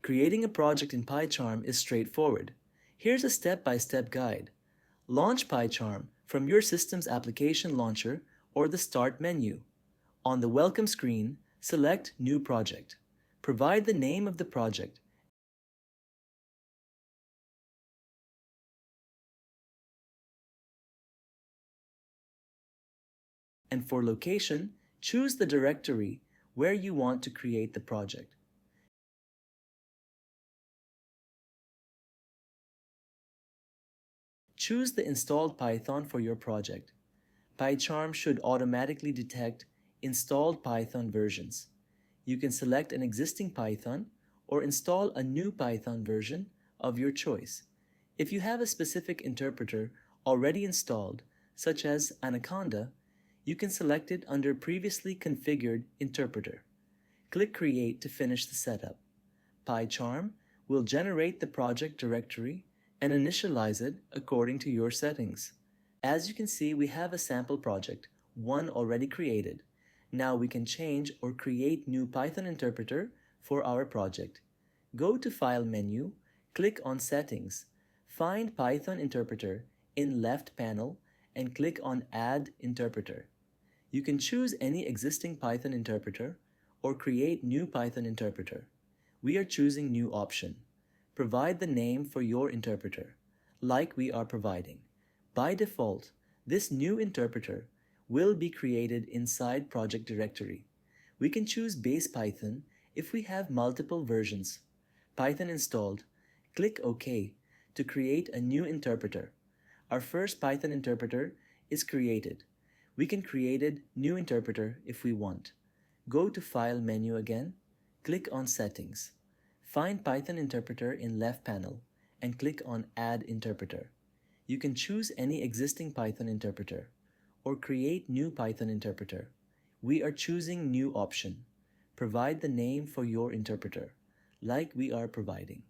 Creating a project in PyCharm is straightforward. Here's a step-by-step guide. Launch PyCharm from your system's application launcher or the Start menu. On the Welcome screen, select New Project. Provide the name of the project. And for location, choose the directory where you want to create the project. Choose the installed Python for your project. PyCharm should automatically detect installed Python versions. You can select an existing Python or install a new Python version of your choice. If you have a specific interpreter already installed, such as Anaconda, you can select it under Previously Configured Interpreter. Click Create to finish the setup. PyCharm will generate the project directory and initialize it according to your settings. As you can see, we have a sample project, one already created. Now we can change or create new Python interpreter for our project. Go to File menu, click on Settings, find Python interpreter in left panel and click on Add Interpreter. You can choose any existing Python interpreter or create new Python interpreter. We are choosing New option. Provide the name for your interpreter, like we are providing. By default, this new interpreter will be created inside project directory. We can choose base Python if we have multiple versions. Python installed, click OK to create a new interpreter. Our first Python interpreter is created. We can create a new interpreter if we want. Go to File menu again, click on Settings. Find Python interpreter in left panel and click on Add Interpreter. You can choose any existing Python interpreter or create new Python interpreter. We are choosing New option. Provide the name for your interpreter, like we are providing.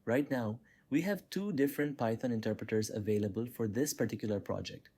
Right now, we have two different Python interpreters available for this particular project.